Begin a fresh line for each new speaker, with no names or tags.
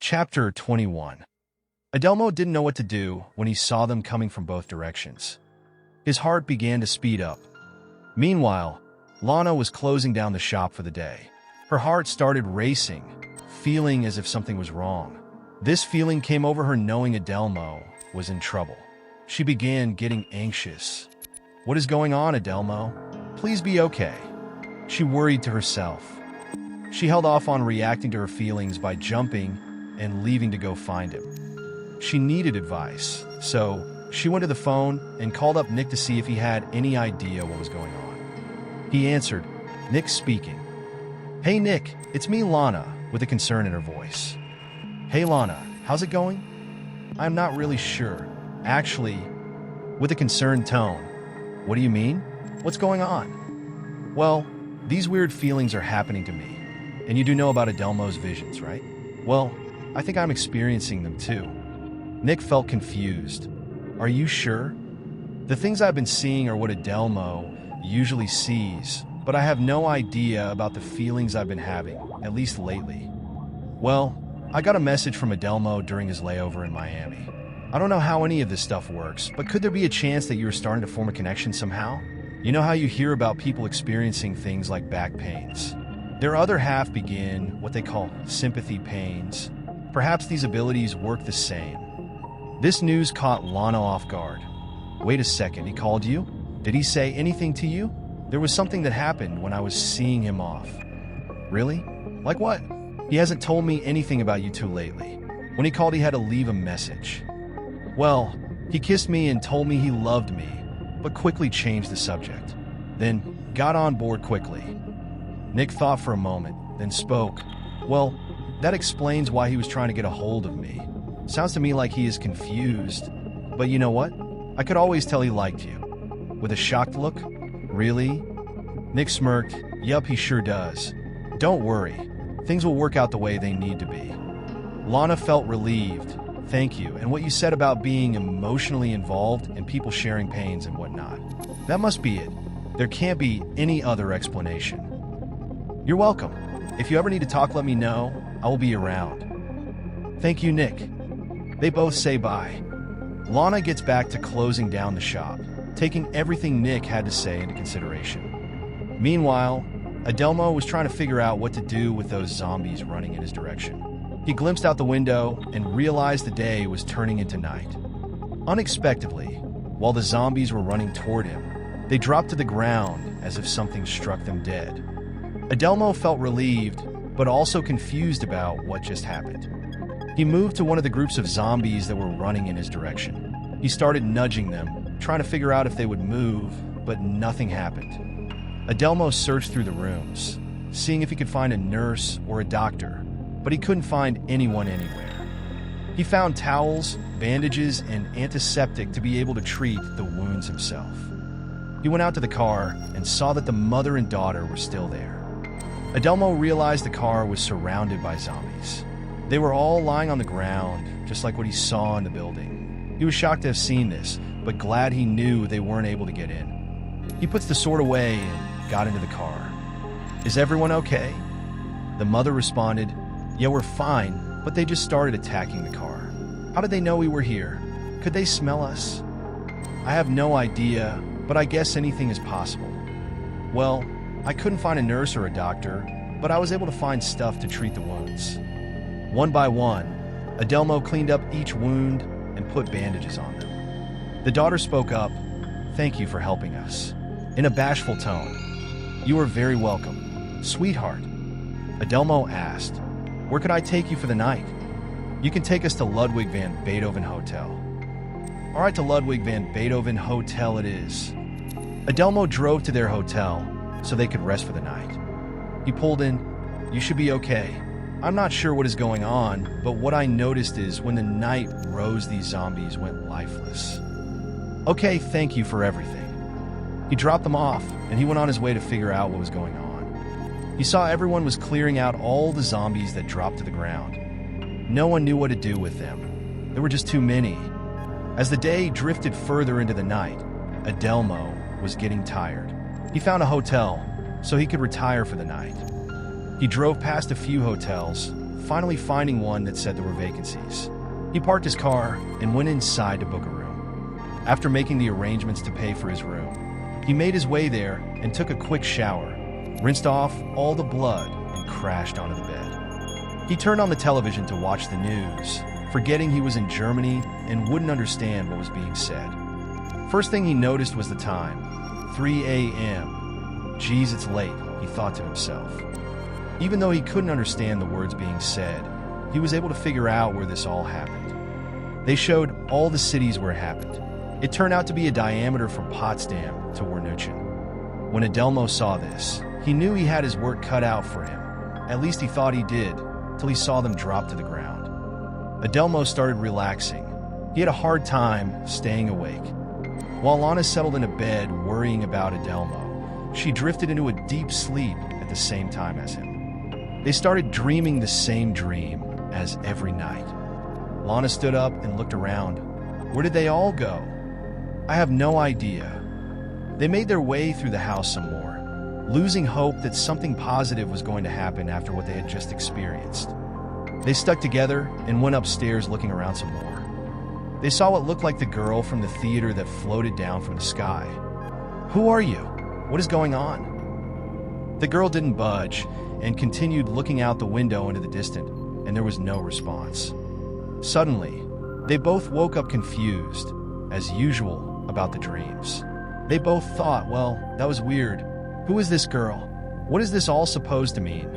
Chapter 21. Adelmo didn't know what to do when he saw them coming from both directions. His heart began to speed up. Meanwhile, Lana was closing down the shop for the day. Her heart started racing, feeling as if something was wrong. This feeling came over her knowing Adelmo was in trouble. She began getting anxious. "What is going on, Adelmo? Please be okay," she worried to herself. She held off on reacting to her feelings by jumping and leaving to go find him. She needed advice, so she went to the phone and called up Nick to see if he had any idea what was going on. He answered, Nick speaking. "Hey Nick, it's me Lana," with a concern in her voice. "Hey Lana, how's it going?" "I'm not really sure. Actually," with a concerned tone. "What do you mean? What's going on?" "Well, these weird feelings are happening to me. And you do know about Adelmo's visions, right?" "Well, I think I'm experiencing them too." Nick felt confused. "Are you sure?" "The things I've been seeing are what Adelmo usually sees, but I have no idea about the feelings I've been having, at least lately." "Well, I got a message from Adelmo during his layover in Miami. I don't know how any of this stuff works, but could there be a chance that you are starting to form a connection somehow? You know how you hear about people experiencing things like back pains. Their other half begin what they call sympathy pains. Perhaps these abilities work the same." This news caught Lana off guard. "Wait a second, he called you? Did he say anything to you? There was something that happened when I was seeing him off." "Really? Like what?" "He hasn't told me anything about you two lately. When he called, he had to leave a message." "Well, he kissed me and told me he loved me, but quickly changed the subject. Then got on board quickly." Nick thought for a moment, then spoke. "Well, that explains why he was trying to get a hold of me. Sounds to me like he is confused. But you know what? I could always tell he liked you." With a shocked look. "Really?" Nick smirked. "Yup, he sure does. Don't worry. Things will work out the way they need to be." Lana felt relieved. "Thank you. And what you said about being emotionally involved and people sharing pains and whatnot. That must be it. There can't be any other explanation." "You're welcome. If you ever need to talk, let me know. I will be around." "Thank you, Nick." They both say bye. Lana gets back to closing down the shop, taking everything Nick had to say into consideration. Meanwhile, Adelmo was trying to figure out what to do with those zombies running in his direction. He glimpsed out the window and realized the day was turning into night. Unexpectedly, while the zombies were running toward him, they dropped to the ground as if something struck them dead. Adelmo felt relieved, but also confused about what just happened. He moved to one of the groups of zombies that were running in his direction. He started nudging them, trying to figure out if they would move, but nothing happened. Adelmo searched through the rooms, seeing if he could find a nurse or a doctor, but he couldn't find anyone anywhere. He found towels, bandages, and antiseptic to be able to treat the wounds himself. He went out to the car and saw that the mother and daughter were still there. Adelmo realized the car was surrounded by zombies. They were all lying on the ground, just like what he saw in the building. He was shocked to have seen this, but glad he knew they weren't able to get in. He puts the sword away and got into the car. "Is everyone okay?" The mother responded, "Yeah, we're fine, but they just started attacking the car." "How did they know we were here? Could they smell us?" "I have no idea, but I guess anything is possible." "Well, I couldn't find a nurse or a doctor, but I was able to find stuff to treat the wounds." One by one, Adelmo cleaned up each wound and put bandages on them. The daughter spoke up, "Thank you for helping us," in a bashful tone. "You are very welcome, sweetheart." Adelmo asked, "Where could I take you for the night?" "You can take us to Ludwig van Beethoven Hotel." "All right, to Ludwig van Beethoven Hotel it is." Adelmo drove to their hotel so they could rest for the night. He pulled in. "You should be okay. I'm not sure what is going on, but what I noticed is when the night rose, these zombies went lifeless." "Okay, thank you for everything." He dropped them off, and he went on his way to figure out what was going on. He saw everyone was clearing out all the zombies that dropped to the ground. No one knew what to do with them. There were just too many. As the day drifted further into the night, Adelmo was getting tired. He found a hotel so he could retire for the night. He drove past a few hotels, finally finding one that said there were vacancies. He parked his car and went inside to book a room. After making the arrangements to pay for his room, he made his way there and took a quick shower, rinsed off all the blood, and crashed onto the bed. He turned on the television to watch the news, forgetting he was in Germany and wouldn't understand what was being said. First thing he noticed was the time, 3 a.m. Geez, it's late, he thought to himself. Even though he couldn't understand the words being said, he was able to figure out where this all happened. They showed all the cities where it happened. It turned out to be a diameter from Potsdam to Wernuchen. When Adelmo saw this, he knew he had his work cut out for him. At least he thought he did, till he saw them drop to the ground. Adelmo started relaxing. He had a hard time staying awake. While Lana settled in a bed worrying about Adelmo, she drifted into a deep sleep at the same time as him. They started dreaming the same dream as every night. Lana stood up and looked around. Where did they all go? I have no idea. They made their way through the house some more, losing hope that something positive was going to happen after what they had just experienced. They stuck together and went upstairs looking around some more. They saw what looked like the girl from the theater that floated down from the sky. Who are you? What is going on? The girl didn't budge and continued looking out the window into the distance, and there was no response. Suddenly, they both woke up confused, as usual, about the dreams. They both thought, well, that was weird. Who is this girl? What is this all supposed to mean?